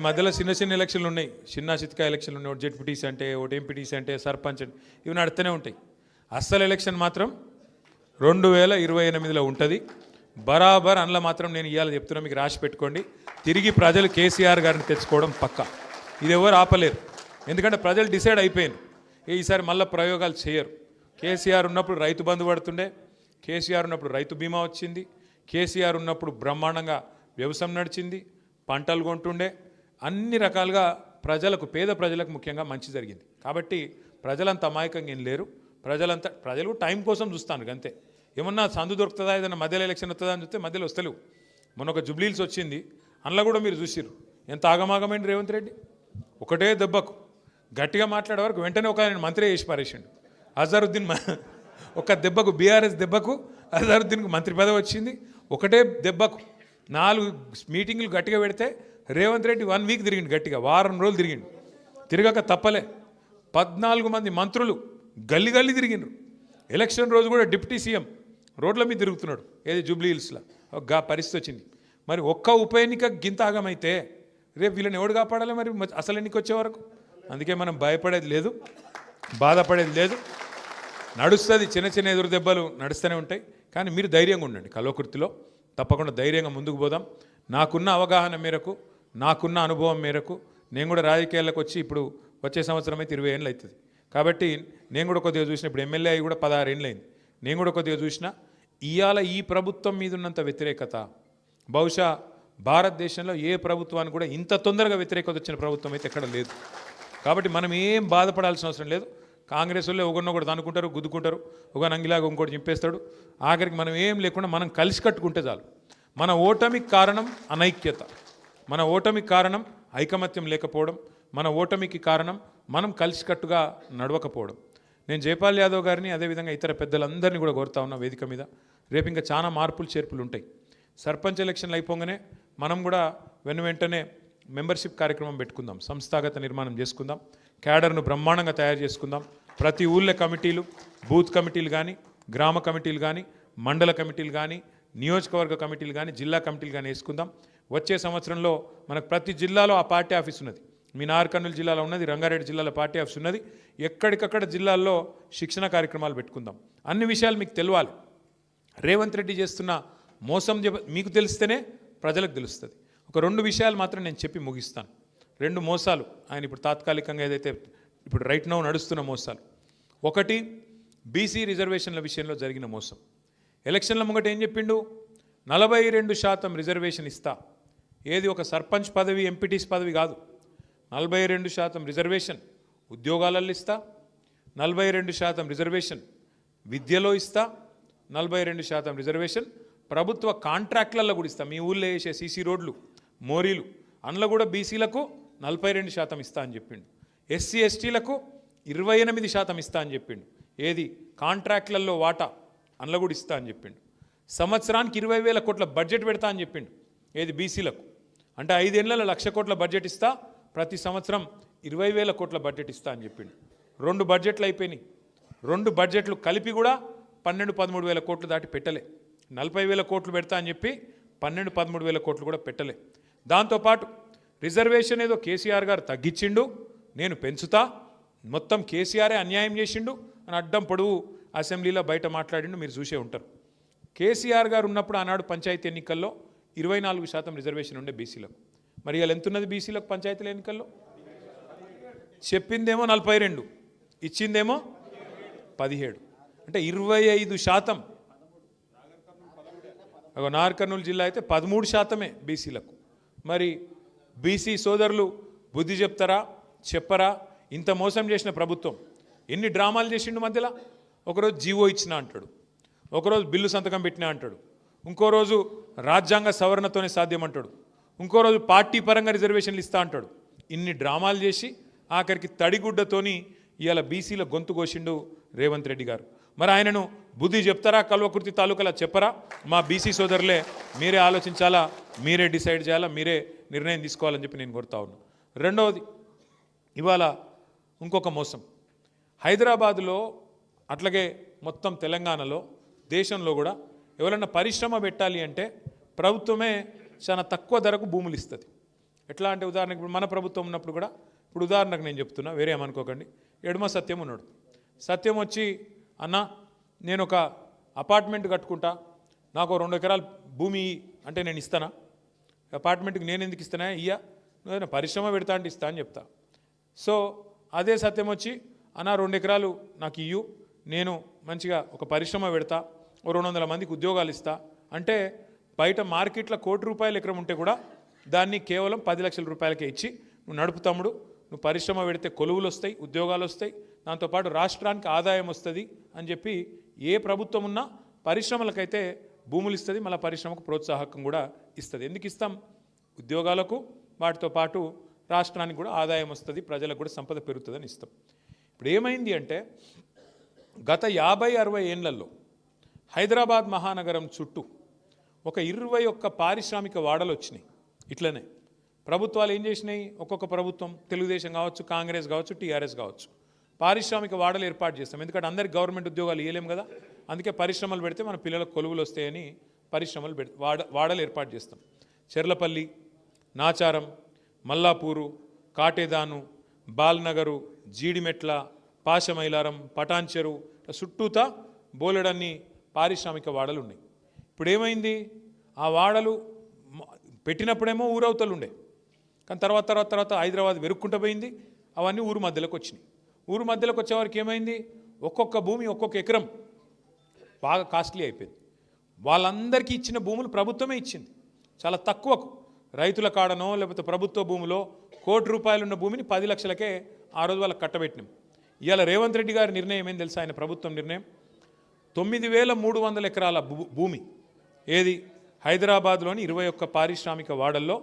మధ్యలో చిన్న ఎలక్షన్లు ఉన్నాయి, చిన్న చిత్కా ఎలక్షన్లు ఉన్నాయి. ఒకటి జెడ్పీటీసీ అంటే, ఒకటి ఎంపీటీసీ అంటే, సర్పంచ్ అంటే, ఇవి నడుస్తూనే ఉంటాయి. అస్సలు ఎలక్షన్ మాత్రం 2028లో ఉంటుంది బరాబర్. అందులో మాత్రం నేను ఇవాళ చెప్తున్నా, మీకు రాసి పెట్టుకోండి, తిరిగి ప్రజలు కేసీఆర్ గారిని తెచ్చుకోవడం పక్కా. ఇది ఎవరు ఆపలేరు, ఎందుకంటే ప్రజలు డిసైడ్ అయిపోయారు. ఈసారి మళ్ళీ ప్రయోగాలు చేయరు. కేసీఆర్ ఉన్నప్పుడు రైతు బంధు పడుతుండే, కేసీఆర్ ఉన్నప్పుడు రైతు బీమా వచ్చింది, కేసీఆర్ ఉన్నప్పుడు బ్రహ్మాండంగా వ్యవసాయం నడిచింది, పంటలు కొంటుండే, అన్ని రకాలుగా ప్రజలకు, పేద ప్రజలకు ముఖ్యంగా మంచి జరిగింది. కాబట్టి ప్రజలంతా అమాయకంగా ఏం లేరు. ప్రజలు టైం కోసం చూస్తాను అంతే. ఏమన్నా సందు దొరుకుతుందా, ఏదైనా మధ్యలో ఎలక్షన్ వస్తుందా అని చూస్తే మధ్యలో వస్తలేవు. మొన్న ఒక జుబ్లీల్స్ వచ్చింది, అందులో కూడా మీరు చూసిర్రు ఎంత ఆగమాగమైంది రేవంత్ రెడ్డి. ఒకటే దెబ్బకు గట్టిగా మాట్లాడే వరకు వెంటనే ఒక ఆయన మంత్రి చేసి పారేసిండు. అజరుద్దీన్ ఒక దెబ్బకు బీఆర్ఎస్ దెబ్బకు అజరుద్దీన్కు మంత్రి పదవి వచ్చింది. ఒకటే దెబ్బకు 4 మీటింగులు గట్టిగా పెడితే రేవంత్ రెడ్డి 1 వీక్ తిరిగిండు, గట్టిగా వారం రోజులు తిరిగిండు. తిరగక తప్పలే. 14 మంది మంత్రులు గల్లి గల్లి తిరిగిండ్రు. ఎలక్షన్ రోజు కూడా డిప్యూటీ సీఎం రోడ్ల మీద తిరుగుతున్నాడు, ఏది జూబ్లీ హిల్స్లో. గా పరిస్థితి వచ్చింది. మరి ఒక్క ఉప ఎన్నిక గింత ఆగమైతే రేపు వీళ్ళని ఎవడు కాపాడాలి మరి అసలు ఎన్నిక వచ్చే వరకు? అందుకే మనం భయపడేది లేదు, బాధపడేది లేదు. నడుస్తుంది, చిన్న చిన్న ఎదురు దెబ్బలు నడుస్తూనే ఉంటాయి. కానీ మీరు ధైర్యంగా ఉండండి. కల్వకుర్తిలో తప్పకుండా ధైర్యంగా ముందుకు పోదాం. నాకున్న అవగాహన మేరకు, నాకున్న అనుభవం మేరకు నేను కూడా రాజకీయాలకు వచ్చి ఇప్పుడు వచ్చే సంవత్సరం అయితే 20 ఏళ్ళు అవుతుంది. కాబట్టి నేను కూడా కొద్దిగా చూసిన, ఇప్పుడు ఎమ్మెల్యే అయ్యి కూడా 16 ఏళ్ళు అయింది. నేను కూడా కొద్దిగా చూసిన ఇవాళ ఈ ప్రభుత్వం మీద ఉన్నంత వ్యతిరేకత బహుశా భారతదేశంలో ఏ ప్రభుత్వానికి కూడా ఇంత తొందరగా వ్యతిరేకత వచ్చిన ప్రభుత్వం అయితే ఎక్కడ లేదు. కాబట్టి మనం ఏం బాధపడాల్సిన అవసరం లేదు. కాంగ్రెస్ వాళ్ళే ఒకరినొకటి అనుకుంటారు, గుద్దుకుంటారు, ఒక నంగిలాగా ఇంకోటి చింపేస్తాడు. ఆఖరికి మనం ఏం లేకుండా మనం కలిసి కట్టుకుంటే చాలు. మన ఓటమికి కారణం అనైక్యత, మన ఓటమికి కారణం ఐకమత్యం లేకపోవడం, మన ఓటమికి కారణం మనం కలిసికట్టుగా నడవకపోవడం. నేను జైపాల్ యాదవ్ గారిని అదేవిధంగా ఇతర పెద్దలందరినీ కూడా కోరుతా ఉన్నా వేదిక మీద. రేపు ఇంకా చాలా మార్పులు చేర్పులు ఉంటాయి. సర్పంచ్ ఎలక్షన్లు అయిపోగానే మనం కూడా వెంటనే మెంబర్షిప్ కార్యక్రమం పెట్టుకుందాం, సంస్థాగత నిర్మాణం చేసుకుందాం, క్యాడర్ను బ్రహ్మాండంగా తయారు చేసుకుందాం. ప్రతి ఊళ్ళో కమిటీలు, బూత్ కమిటీలు కానీ, గ్రామ కమిటీలు కానీ, మండల కమిటీలు కానీ, నియోజకవర్గ కమిటీలు కానీ, జిల్లా కమిటీలు కానీ వేసుకుందాం. వచ్చే సంవత్సరంలో మనకు ప్రతి జిల్లాలో ఆ పార్టీ ఆఫీస్ ఉన్నది. మీ నార్కర్నూలు జిల్లాలో ఉన్నది, రంగారెడ్డి జిల్లాలో పార్టీ ఆఫీస్ ఉన్నది. ఎక్కడికక్కడ జిల్లాల్లో శిక్షణ కార్యక్రమాలు పెట్టుకుందాం. అన్ని విషయాలు మీకు తెలియాలి. రేవంత్ రెడ్డి చేస్తున్న మోసం మీకు తెలిస్తేనే ప్రజలకు తెలుస్తుంది. ఒక 2 విషయాలు మాత్రం నేను చెప్పి ముగిస్తాను. 2 మోసాలు ఆయన ఇప్పుడు తాత్కాలికంగా ఏదైతే ఇప్పుడు రైట్ నౌ నడుస్తున్న మోసాలు. ఒకటి, బీసీ రిజర్వేషన్ల విషయంలో జరిగిన మోసం. ఎలక్షన్ల ముంగట ఏం చెప్పిండు? 42% రిజర్వేషన్ ఇస్తా. ఏది ఒక సర్పంచ్ పదవి, ఎంపీటీస్ పదవి కాదు, 42% రిజర్వేషన్ ఉద్యోగాలలో ఇస్తా, 42% రిజర్వేషన్ విద్యలో ఇస్తా, 42% రిజర్వేషన్ ప్రభుత్వ కాంట్రాక్ట్లలో కూడా ఇస్తా. మీ ఊళ్ళో వేసే సీసీ రోడ్లు, మోరీలు అందులో కూడా బీసీలకు 42% ఇస్తా అని చెప్పిండు. ఎస్సీ ఎస్టీలకు 28% ఇస్తా అని చెప్పిండు. ఏది కాంట్రాక్ట్లలో వాటా అందులో కూడా ఇస్తా అని చెప్పిండు. సంవత్సరానికి 20,000 కోట్ల బడ్జెట్ పెడతా అని చెప్పిండు. ఏది బీసీలకు. అంటే 5 ఏళ్లలో 1,00,000 కోట్ల బడ్జెట్ ఇస్తా, ప్రతి సంవత్సరం 20,000 కోట్ల బడ్జెట్ ఇస్తా అని చెప్పిండు. 2 బడ్జెట్లు అయిపోయినాయి. 2 బడ్జెట్లు కలిపి కూడా 12-13 కోట్లు దాటి పెట్టలే. 40,000 కోట్లు పెడతా అని చెప్పి 12-13 కోట్లు కూడా పెట్టలే. దాంతోపాటు రిజర్వేషన్ ఏదో కేసీఆర్ గారు తగ్గించిండు, నేను పెంచుతా, మొత్తం కేసీఆరే అన్యాయం చేసిండు అని అడ్డం పొడువు అసెంబ్లీలో బయట మాట్లాడిండు, మీరు చూసే ఉంటారు. కేసీఆర్ గారు ఉన్నప్పుడు ఆనాడు పంచాయతీ ఎన్నికల్లో 24% రిజర్వేషన్ ఉండే బీసీలకు. మరి ఇలా ఎంతున్నది బీసీలకు పంచాయతీల ఎన్నికల్లో? చెప్పిందేమో 42, ఇచ్చిందేమో 17. అంటే 25%. నార్కర్నూలు జిల్లా అయితే 13% బీసీలకు. మరి బీసీ సోదరులు బుద్ధి చెప్తారా, చెప్పరా? ఇంత మోసం చేసిన ప్రభుత్వం ఎన్ని డ్రామాలు చేసిండు మధ్యలో. ఒకరోజు జీవో ఇచ్చినా అంటాడు, ఒకరోజు బిల్లు సంతకం పెట్టినా అంటాడు, ఇంకో రోజు రాజ్యాంగ సవరణతోనే సాధ్యం అంటాడు, ఇంకో రోజు పార్టీ పరంగా రిజర్వేషన్లు ఇస్తా అంటాడు. ఇన్ని డ్రామాలు చేసి ఆఖరికి తడిగుడ్డతోని ఇవాళ బీసీల గొంతు కోసిండు రేవంత్ రెడ్డి గారు. మరి ఆయనను బుద్ధి చెప్తారా? కల్వకుర్తి తాలూకాలో చెప్పరా? మా బీసీ సోదరులే మీరే ఆలోచించాలా, మీరే డిసైడ్ చేయాలా, మీరే నిర్ణయం తీసుకోవాలని చెప్పి నేను కోరుతా ఉన్నాను. రెండవది, ఇవాళ ఇంకొక మోసం. హైదరాబాదులో అట్లాగే మొత్తం తెలంగాణలో, దేశంలో కూడా ఎవరన్నా పరిశ్రమ పెట్టాలి అంటే ప్రభుత్వమే చాలా తక్కువ ధరకు భూములు ఇస్తుంది. ఎట్లా అంటే ఉదాహరణకు ఇప్పుడు మన ప్రభుత్వం ఉన్నప్పుడు కూడా, ఇప్పుడు ఉదాహరణకు నేను చెప్తున్నా, వేరే ఏమనుకోకండి. ఎడమ సత్యం ఉన్నాడు. సత్యం వచ్చి, అన్న నేను ఒక అపార్ట్మెంట్ కట్టుకుంటా, నాకు 2 ఎకరాల భూమి అంటే నేను ఇస్తానా? అపార్ట్మెంట్కి నేను ఎందుకు ఇస్తానా? ఇయ్యా, నువ్వు పరిశ్రమ పెడతా అంటే ఇస్తా అని చెప్తా. సో అదే సత్యం వచ్చి, అన్న 2 ఎకరాలు నాకు ఇయ్యు, నేను మంచిగా ఒక పరిశ్రమ పెడతా, 200 మందికి ఉద్యోగాలు ఇస్తా అంటే బయట మార్కెట్లో ₹1,00,00,000 ఎకరం ఉంటే కూడా దాన్ని కేవలం 10 లక్షల రూపాయలకే ఇచ్చి, నువ్వు నడుపు తమ్ముడు, నువ్వు పరిశ్రమ పెడితే కొలువులు వస్తాయి, ఉద్యోగాలు వస్తాయి, దాంతోపాటు రాష్ట్రానికి ఆదాయం వస్తుంది అని చెప్పి ఏ ప్రభుత్వం ఉన్నా పరిశ్రమలకైతే భూములు ఇస్తుంది, మళ్ళీ పరిశ్రమకు ప్రోత్సాహకం కూడా ఇస్తుంది. ఎందుకు ఇస్తాం? ఉద్యోగాలకు, వాటితో పాటు రాష్ట్రానికి కూడా ఆదాయం వస్తుంది, ప్రజలకు కూడా సంపద పెరుగుతుందని ఇస్తాం. ఇప్పుడు ఏమైంది అంటే గత 50-60 ఏళ్లలో హైదరాబాద్ మహానగరం చుట్టూ ఒక 21 పారిశ్రామిక వాడలు వచ్చినాయి. ఇట్లనే ప్రభుత్వాలు ఏం చేసినాయి, ఒక్కొక్క ప్రభుత్వం, తెలుగుదేశం కావచ్చు, కాంగ్రెస్ కావచ్చు, టీఆర్ఎస్ కావచ్చు, పారిశ్రామిక వాడలు ఏర్పాటు చేస్తాం. ఎందుకంటే అందరికి గవర్నమెంట్ ఉద్యోగాలు ఇవ్వలేము కదా, అందుకే పరిశ్రమలు పెడితే మన పిల్లలకు కొలువులు వస్తాయని పరిశ్రమలు వాడలు ఏర్పాటు చేస్తాం. చెర్లపల్లి, నాచారం, మల్లాపూరు, కాటేదాను, బాల్నగరు, జీడిమెట్ల, పాశమైలారం, పటాన్చెరు చుట్టూతా బోలెడన్ని పారిశ్రామిక వాడలు ఉన్నాయి. ఇప్పుడు ఏమైంది, ఆ వాడలు పెట్టినప్పుడేమో ఊరవతలు ఉండే, కానీ తర్వాత హైదరాబాద్ వెరుక్కుంటూ పోయింది, అవన్నీ ఊరు మధ్యలోకి వచ్చినాయి. ఊరు మధ్యలోకి వచ్చేవారికి ఏమైంది, ఒక్కొక్క భూమి ఒక్కొక్క ఎకరం బాగా కాస్ట్లీ అయిపోయింది. వాళ్ళందరికీ ఇచ్చిన భూములు ప్రభుత్వమే ఇచ్చింది చాలా తక్కువకు. రైతుల కాడనో లేకపోతే ప్రభుత్వ భూమిలో ₹1,00,00,000 ఉన్న భూమిని 10 లక్షలకే ఆ రోజు వాళ్ళకి కట్టబెట్టినాం. ఇవాళ రేవంత్ రెడ్డి గారి నిర్ణయం ఏం తెలుసా, ఆయన ప్రభుత్వం నిర్ణయం 9,300 ఎకరాల భూమి, ఏది హైదరాబాద్లోని 21 పారిశ్రామిక వాడల్లో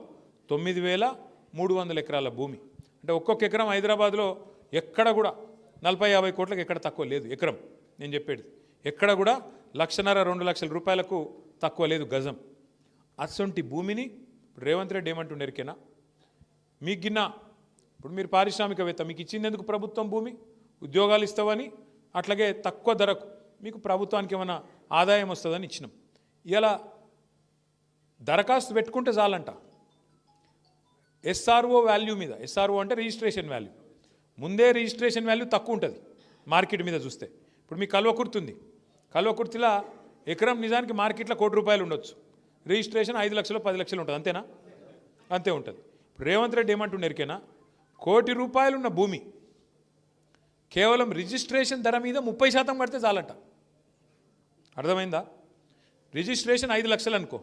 9,300 ఎకరాల భూమి. అంటే ఒక్కొక్క ఎకరం హైదరాబాద్లో ఎక్కడ కూడా 40-50 కోట్లకు ఎక్కడ తక్కువ లేదు ఎకరం. నేను చెప్పేది ఎక్కడ కూడా 1,50,000-2 లక్షల రూపాయలకు తక్కువ లేదు గజం. అసొంటి భూమిని రేవంత్ రెడ్డి ఏమంటుండే ఎరికేనా, మీకు గిన్న ఇప్పుడు మీరు పారిశ్రామికవేత్త, మీకు ఇచ్చింది ఎందుకు ప్రభుత్వం భూమి, ఉద్యోగాలు ఇస్తావని, అట్లాగే తక్కువ ధరకు మీకు ప్రభుత్వానికి ఏమైనా ఆదాయం వస్తుందని ఇచ్చినాం. ఇలా దరఖాస్తు పెట్టుకుంటే చాలంట ఎస్ఆర్ఓ వాల్యూ మీద. ఎస్ఆర్ఓ అంటే రిజిస్ట్రేషన్ వాల్యూ, ముందే రిజిస్ట్రేషన్ వాల్యూ తక్కువ ఉంటుంది మార్కెట్ మీద చూస్తే. ఇప్పుడు మీ కల్వకుర్తి ఉంది, కల్వకుర్తిలో ఎకరం నిజానికి మార్కెట్లో ₹1,00,00,000 ఉండొచ్చు, రిజిస్ట్రేషన్ 5 లక్షలు 10 లక్షలు ఉంటుంది, అంతేనా? అంతే ఉంటుంది. ఇప్పుడు రేవంత్ రెడ్డి ఏమంటున్నారు ఎరికేనా, ₹1,00,00,000 ఉన్న భూమి కేవలం రిజిస్ట్రేషన్ ధర మీద 30% కడితే చాలంట. అర్థమైందా? రిజిస్ట్రేషన్ 5 లక్షలు అనుకో,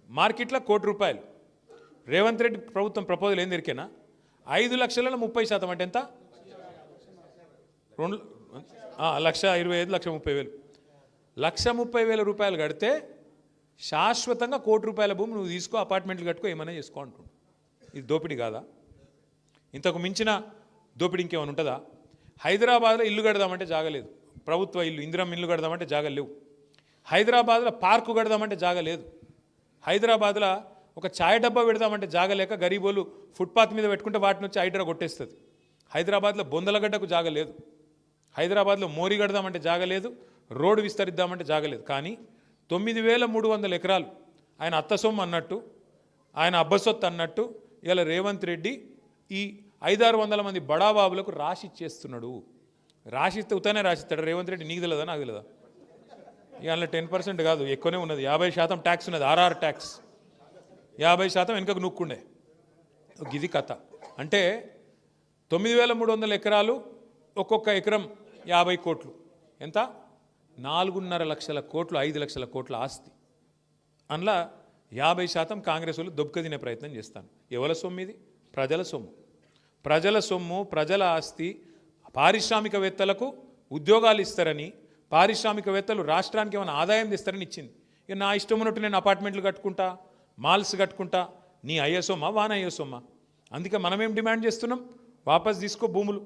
మార్కెట్లో ₹1,00,00,000. రేవంత్ రెడ్డి ప్రభుత్వం ప్రపోజల్ ఏం దొరికేనా, 5 లక్షలలో 30% అంటే ఎంత, 1,25,000, 1,30,000. ₹1,30,000 కడితే శాశ్వతంగా ₹1,00,00,000 భూమి నువ్వు తీసుకో, అపార్ట్మెంట్లు కట్టుకో, ఏమైనా చేసుకో అంటుండు. ఇది దోపిడీ కాదా? ఇంతకు మించిన దోపిడీ ఇంకేమైనా ఉంటుందా? హైదరాబాద్లో ఇల్లు కడదామంటే జాగలేదు, ప్రభుత్వ ఇల్లు, ఇందిరమ్మ ఇల్లు కడదామంటే జాగలు లేవు. హైదరాబాద్లో పార్కు కడదామంటే జాగ లేదు. హైదరాబాద్లో ఒక ఛాయ్ డబ్బా పెడదామంటే జాగలేక గరీబోలు ఫుట్పాత్ మీద పెట్టుకుంటే వాటి నుంచి హైడ్రా కొట్టేస్తుంది. హైదరాబాద్లో బొందలగడ్డకు జాగలేదు, హైదరాబాద్లో మోరీ కడదామంటే జాగలేదు, రోడ్డు విస్తరిద్దామంటే జాగలేదు. కానీ 9,300 ఎకరాలు ఆయన అత్త సొమ్ము అన్నట్టు, ఆయన అబ్బసొత్తు అన్నట్టు ఇలా రేవంత్ రెడ్డి ఈ 500-600 మంది బడాబాబులకు రాసిచ్చేస్తున్నాడు. రాసిస్తే ఉతానే రాసిస్తాడు రేవంత్ రెడ్డి. నీకు తెలియదా, నాకు తెలియదా? ఇవాళ 10% కాదు, ఎక్కువనే ఉన్నది, 50% ట్యాక్స్ ఉన్నది, ఆర్ఆర్ ట్యాక్స్ 50% వెనుకకు నూక్కుండే. ఇది కథ. అంటే 9,300 ఎకరాలు, ఒక్కొక్క ఎకరం 50 కోట్లు, ఎంత? 4.5 లక్షల కోట్లు, 5 లక్షల కోట్ల ఆస్తి. అందులో 50% కాంగ్రెస్ వాళ్ళు దొబ్బక తినే ప్రయత్నం చేస్తాను. ఎవరి సొమ్ము ఇది? ప్రజల సొమ్ము. ప్రజల సొమ్ము, ప్రజల ఆస్తి. పారిశ్రామికవేత్తలకు ఉద్యోగాలు ఇస్తారని, పారిశ్రామికవేత్తలు రాష్ట్రానికి ఏమైనా ఆదాయం తెస్తారని ఇచ్చింది. ఇక నా ఇష్టం ఉన్నట్టు నేను అపార్ట్మెంట్లు కట్టుకుంటా, మాల్స్ కట్టుకుంటా, నీ అయ్యే సొమ్మా వాన అయ్యే సొమ్మా? అందుకే మనమేం డిమాండ్ చేస్తున్నాం, వాపస్ తీసుకో భూములు,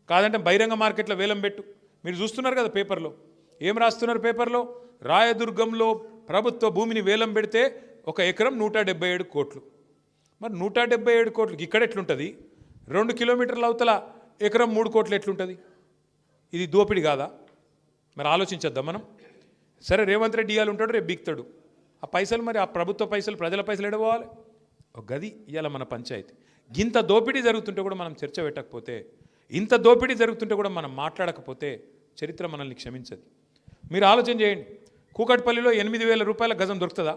కాదంటే బహిరంగ మార్కెట్లో వేలం పెట్టు. మీరు చూస్తున్నారు కదా పేపర్లో, ఏం రాస్తున్నారు పేపర్లో, రాయదుర్గంలో ప్రభుత్వ భూమిని వేలం పెడితే ఒక ఎకరం 177 కోట్లు. మరి 177 కోట్లకి ఇక్కడ ఎట్లుంటుంది? 2 కిలోమీటర్ల అవతల ఎకరం 3 కోట్లు ఎట్లుంటుంది? ఇది దోపిడీ కాదా? మరి ఆలోచించద్దాం మనం. సరే, రేవంత్ రెడ్డి ఇవాళ ఉంటాడు, రేపు బీక్తాడు. ఆ పైసలు, మరి ఆ ప్రభుత్వ పైసలు, ప్రజల పైసలు ఎడపోవాలి? ఒక గది ఇవాళ మన పంచాయతీ. ఇంత దోపిడీ జరుగుతుంటే కూడా మనం చర్చ పెట్టకపోతే, ఇంత దోపిడీ జరుగుతుంటే కూడా మనం మాట్లాడకపోతే చరిత్ర మనల్ని క్షమించదు. మీరు ఆలోచన చేయండి, కూకట్పల్లిలో 8,000 రూపాయల గజం దొరుకుతుందా?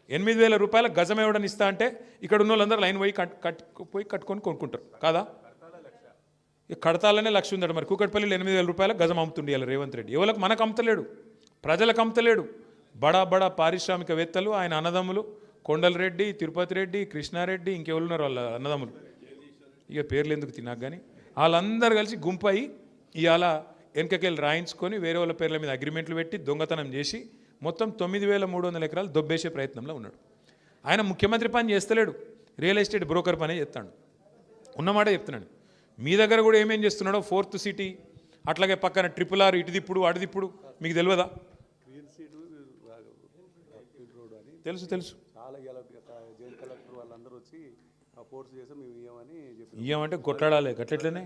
8,000 రూపాయల గజం ఎవడని ఇస్తా అంటే ఇక్కడ ఉన్న వాళ్ళందరూ లైన్ పోయి కట్టుకొని కొనుక్కుంటారు కాదా? కడతాలనే లక్ష ఉందట. మరి కూకట్పల్లిలో 8,000 రూపాయల గజం అమ్ముతుండే ఇలా రేవంత్ రెడ్డి. ఎవరికి? మనకు అమ్ముతలేడు, ప్రజలకు అమ్ముతలేడు. బడా పారిశ్రామికవేత్తలు, ఆయన అన్నదమ్ములు, కొండలరెడ్డి, తిరుపతి రెడ్డి, కృష్ణారెడ్డి, ఇంకెవరున్నారు వాళ్ళ అన్నదమ్ములు, ఇక పేర్లు ఎందుకు తిన్నాక కానీ, వాళ్ళందరూ కలిసి గుంపు అయ్యి ఇవాళ వెనకకెళ్ళి రాయించుకొని వేరే వాళ్ళ పేర్ల మీద అగ్రిమెంట్లు పెట్టి దొంగతనం చేసి మొత్తం 9,300 ఎకరాలు దొబ్బేసే ప్రయత్నంలో ఉన్నాడు. ఆయన ముఖ్యమంత్రి పని చేస్తలేడు, రియల్ ఎస్టేట్ బ్రోకర్ పనే చేస్తాడు. ఉన్నమాట చెప్తున్నాడు. మీ దగ్గర కూడా ఏమేం చేస్తున్నాడో, 4th సిటీ, అట్లాగే పక్కన RRR, ఇటుదిప్పుడు అటుదిప్పుడు, మీకు తెలియదా? తెలుసు తెలుసు. ఇయ్యమంటే కొట్లాడాలి, గట్లెట్లనే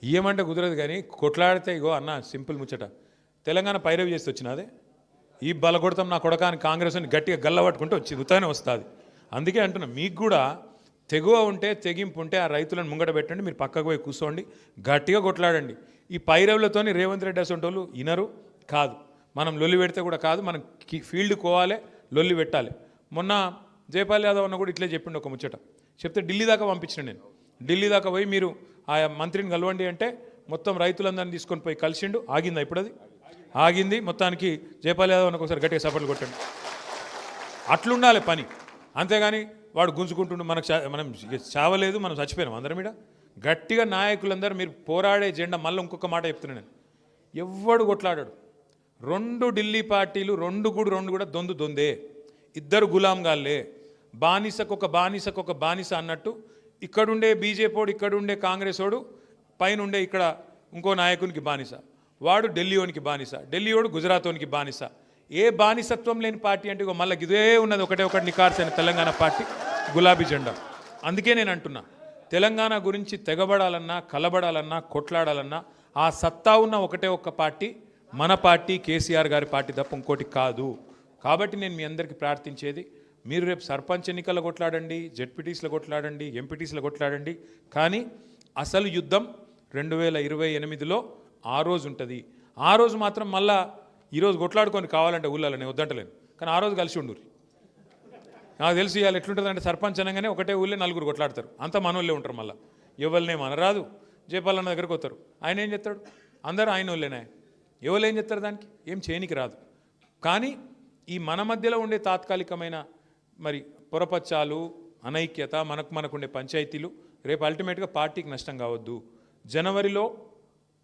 ఇయ్యమంటే కుదరదు. కానీ కొట్లాడితే ఇగో అన్న సింపుల్ ముచ్చట, తెలంగాణ పైరవి చేసి వచ్చినదే ఈ బలగొడతాం నా కొడకాని కాంగ్రెస్ అని గట్టిగా గల్లబట్టుకుంటే వచ్చి ఉతానే వస్తుంది. అందుకే అంటున్నా, మీకు కూడా తెగువ ఉంటే, తెగింపు ఉంటే ఆ రైతులను ముంగట పెట్టండి, మీరు పక్కకు పోయి కూర్చోండి, గట్టిగా కొట్లాడండి. ఈ పైరవులతోని రేవంత్ రెడ్డి అసంటోళ్ళు ఇనరు కాదు. మనం లొల్లి పెడితే కూడా కాదు, మనం ఫీల్డ్ కోవాలి, లొల్లి పెట్టాలి. మొన్న జైపాల్ యాదవ్ అన్న కూడా ఇట్లే చెప్పిండు ఒక ముచ్చట. చెప్తే ఢిల్లీ దాకా పంపించిన నేను. ఢిల్లీ దాకా పోయి మీరు ఆ మంత్రిని కలవండి అంటే మొత్తం రైతులందరినీ తీసుకొని పోయి కలిసిండు. ఆగిందా ఇప్పుడు? అది ఆగింది. మొత్తానికి జైపాల్ యాదవ్ అన్న ఒకసారి గట్టిగా సపోర్ట్లు కొట్టండి. అట్లుండాలి పని, అంతేగాని వాడు గుంజుకుంటుండు మనం చావలేదు, మనం చచ్చిపోయినాం అందరం. మీద గట్టిగా నాయకులందరూ మీరు పోరాడే జెండా. మళ్ళీ ఇంకొక మాట చెప్తున్నాను నేను, ఎవ్వడు కొట్లాడాడు. 2 ఢిల్లీ పార్టీలు, రెండు కూడా దొందే, ఇద్దరు గులాంగాళ్ళే. బానిసకొక బానిస అన్నట్టు ఇక్కడుండే బీజేపీడు, ఇక్కడుండే కాంగ్రెస్ వాడు, పైనుండే ఇక్కడ ఇంకో నాయకునికి బానిస. వాడు ఢిల్లీలోనికి బానిస, ఢిల్లీవాడు గుజరాత్లోనికి బానిస. ఏ బానిసత్వం లేని పార్టీ అంటే మళ్ళీ ఇదే ఉన్నది, ఒకటి నికార్సైన తెలంగాణ పార్టీ, గులాబీ జెండా. అందుకే నేను అంటున్నా, తెలంగాణ గురించి తెగబడాలన్నా, కలబడాలన్నా, కొట్లాడాలన్నా ఆ సత్తా ఉన్న ఒక్క పార్టీ మన పార్టీ, కేసీఆర్ గారి పార్టీ తప్ప ఇంకోటి కాదు. కాబట్టి నేను మీ అందరికీ ప్రార్థించేది, మీరు రేపు సర్పంచ్ ఎన్నికల్లో కొట్లాడండి, జెడ్పీటీస్లో కొట్లాడండి, ఎంపీటీస్లో కొట్లాడండి, కానీ అసలు యుద్ధం 2028లో ఆ రోజు ఉంటుంది. ఆ రోజు మాత్రం మళ్ళా ఈరోజు కొట్లాడుకొని కావాలంటే ఊళ్ళలో నేను వద్దంటలేను, కానీ ఆ రోజు కలిసి ఉండుర్రి. నాకు తెలిసి ఇవాళ ఎట్లుంటుందంటే సర్పంచ్ అనగానే ఒకటే ఊళ్ళో 4 కొట్లాడతారు, అంతా మనోళ్ళే ఉంటారు. మళ్ళీ ఎవరినేం అనరాదు. జయపాలన్న దగ్గరకు వస్తారు, ఆయన ఏం చేస్తాడు? అందరూ ఆయన వాళ్ళేనా? ఎవరు ఏం చేస్తారు? దానికి ఏం చేయనికి రాదు. కానీ ఈ మన మధ్యలో ఉండే తాత్కాలికమైన మరి పొరపచ్చాలు, అనైక్యత, మనకుండే పంచాయతీలు రేపు అల్టిమేట్గా పార్టీకి నష్టం కావద్దు. జనవరిలో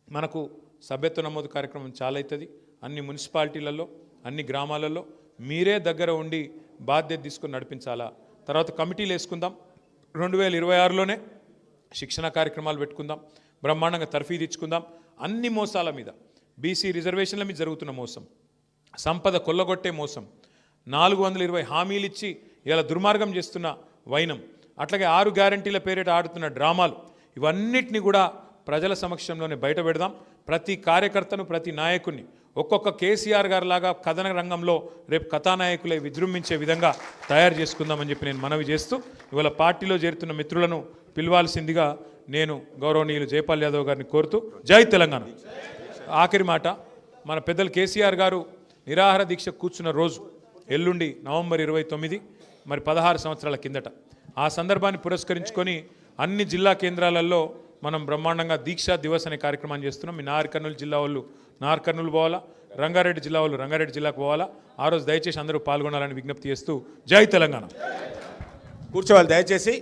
మనకు సభ్యత్వ నమోదు కార్యక్రమం చాలా అవుతుంది. అన్ని మున్సిపాలిటీలలో, అన్ని గ్రామాలలో మీరే దగ్గర ఉండి బాధ్యత తీసుకొని నడిపించాలా. తర్వాత కమిటీలు వేసుకుందాం. 2026లోనే శిక్షణ కార్యక్రమాలు పెట్టుకుందాం, బ్రహ్మాండంగా తర్ఫీదు ఇచ్చుకుందాం. అన్ని మోసాల మీద, బీసీ రిజర్వేషన్ల మీద జరుగుతున్న మోసం, సంపద కొల్లగొట్టే మోసం, 420 హామీలు ఇచ్చి ఇలా దుర్మార్గం చేస్తున్న వైనం, అట్లాగే 6 గ్యారంటీల పేరిట ఆడుతున్న డ్రామాలు, ఇవన్నిటిని కూడా ప్రజల సమక్షంలోనే బయట పెడదాం. ప్రతి కార్యకర్తను, ప్రతి నాయకుడిని ఒక్కొక్క కేసీఆర్ గారి లాగా కథన రంగంలో రేపు కథానాయకులై విజృంభించే విధంగా తయారు చేసుకుందామని చెప్పి నేను మనవి చేస్తూ, ఇవాళ పార్టీలో చేరుతున్న మిత్రులను పిలవాల్సిందిగా నేను గౌరవనీయులు జైపాల్ యాదవ్ గారిని కోరుతూ, జై తెలంగాణ. ఆఖరి మాట, మన పెద్దలు కేసీఆర్ గారు నిరాహార దీక్ష కూర్చున్న రోజు ఎల్లుండి నవంబర్ 29, మరి 16 సంవత్సరాల కిందట. ఆ సందర్భాన్ని పురస్కరించుకొని అన్ని జిల్లా కేంద్రాలలో మనం బ్రహ్మాండంగా దీక్షా దివస్ అనే కార్యక్రమాన్ని చేస్తున్నాం. మీ నాగర్ కర్నూలు జిల్లా వాళ్ళు నాగర్ కర్నూలు పోవాలా, రంగారెడ్డి జిల్లా వాళ్ళు రంగారెడ్డి జిల్లాకు పోవాలా. ఆ రోజు దయచేసి అందరూ పాల్గొనాలని విజ్ఞప్తి చేస్తూ, జై తెలంగాణ. కూర్చోవాలి దయచేసి.